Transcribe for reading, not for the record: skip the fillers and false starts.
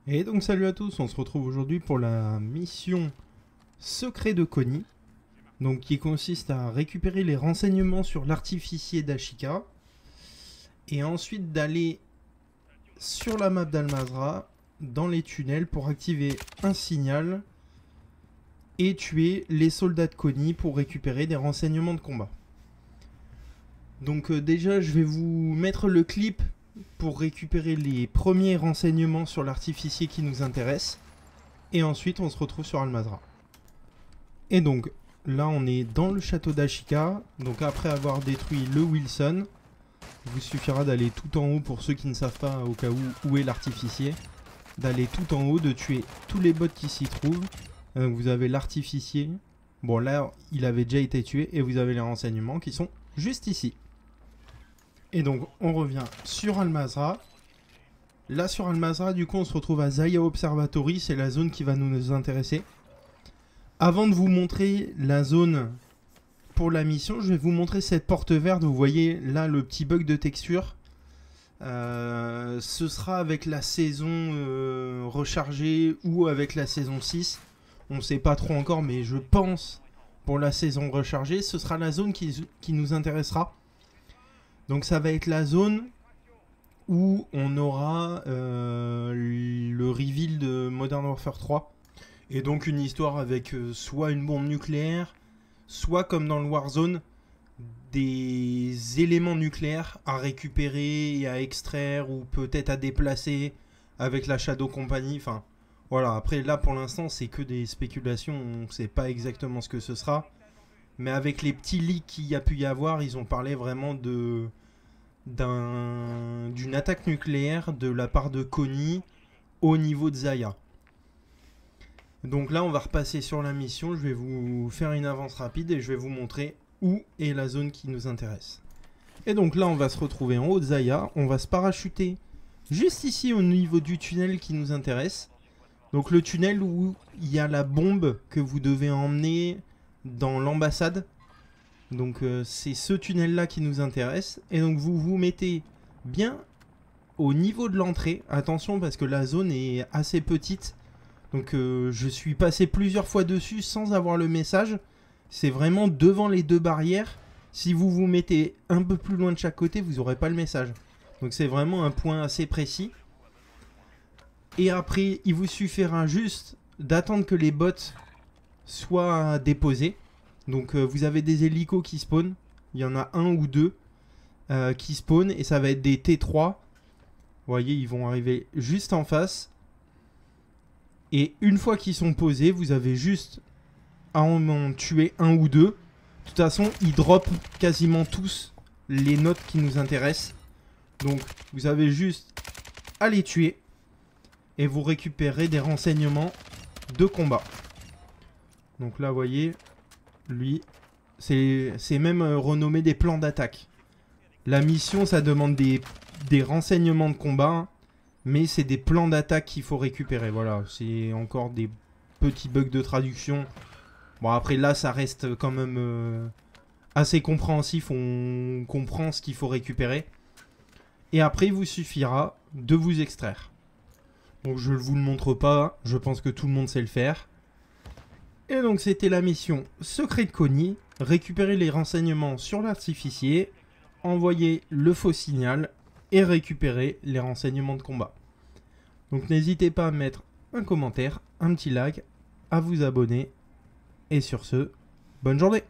Et donc salut à tous, on se retrouve aujourd'hui pour la mission Secret de Connie, donc qui consiste à récupérer les renseignements sur l'artificier d'Ashika et ensuite d'aller sur la map d'Al-Mazrah dans les tunnels pour activer un signal et tuer les soldats de Connie pour récupérer des renseignements de combat. Donc déjà je vais vous mettre le clip pour récupérer les premiers renseignements sur l'artificier qui nous intéresse. Et ensuite on se retrouve sur Al-Mazrah. Et donc là on est dans le château d'Ashika. Donc après avoir détruit le Wilson, il vous suffira d'aller tout en haut pour ceux qui ne savent pas au cas où est l'artificier. D'aller tout en haut, de tuer tous les bots qui s'y trouvent. Donc vous avez l'artificier. Bon là il avait déjà été tué et vous avez les renseignements qui sont juste ici. Et donc on revient sur Al-Mazrah. Là sur Al-Mazrah du coup on se retrouve à Zaya Observatory, c'est la zone qui va nous intéresser. Avant de vous montrer la zone pour la mission, je vais vous montrer cette porte verte. Vous voyez là le petit bug de texture. Ce sera avec la saison rechargée ou avec la saison 6. On ne sait pas trop encore, mais je pense pour la saison rechargée, ce sera la zone qui nous intéressera. Donc ça va être la zone où on aura le reveal de Modern Warfare 3. Et donc une histoire avec soit une bombe nucléaire, soit comme dans le Warzone, des éléments nucléaires à récupérer et à extraire ou peut-être à déplacer avec la Shadow Company. Enfin voilà, après là pour l'instant c'est que des spéculations, on ne sait pas exactement ce que ce sera. Mais avec les petits leaks qu'il y a pu y avoir, ils ont parlé vraiment d'une attaque nucléaire de la part de Connie au niveau de Zaya. Donc là, on va repasser sur la mission. Je vais vous faire une avance rapide et je vais vous montrer où est la zone qui nous intéresse. Et donc là, on va se retrouver en haut de Zaya. On va se parachuter juste ici au niveau du tunnel qui nous intéresse. Donc le tunnel où il y a la bombe que vous devez emmener dans l'ambassade. Donc c'est ce tunnel là qui nous intéresse. Et donc vous vous mettez bien au niveau de l'entrée. Attention parce que la zone est assez petite. Donc je suis passé plusieurs fois dessus sans avoir le message. C'est vraiment devant les deux barrières. Si vous vous mettez un peu plus loin de chaque côté, vous n'aurez pas le message. Donc c'est vraiment un point assez précis. Et après il vous suffira juste d'attendre que les bots soient déposés. Donc vous avez des hélicos qui spawnent. Il y en a un ou deux qui spawnent. Et ça va être des T3. Vous voyez, ils vont arriver juste en face. Et une fois qu'ils sont posés, vous avez juste à en tuer un ou deux. De toute façon, ils dropent quasiment tous les notes qui nous intéressent. Donc vous avez juste à les tuer. Et vous récupérez des renseignements de combat. Donc là, vous voyez... Lui, c'est même renommé des plans d'attaque. La mission, ça demande des renseignements de combat, hein, mais c'est des plans d'attaque qu'il faut récupérer. Voilà, c'est encore des petits bugs de traduction. Bon, après là, ça reste quand même assez compréhensif. On comprend ce qu'il faut récupérer. Et après, il vous suffira de vous extraire. Donc, je ne vous le montre pas. Je pense que tout le monde sait le faire. Et donc c'était la mission Secret de Connie, récupérer les renseignements sur l'artificier, envoyer le faux signal et récupérer les renseignements de combat. Donc n'hésitez pas à mettre un commentaire, un petit like, à vous abonner. Et sur ce, bonne journée!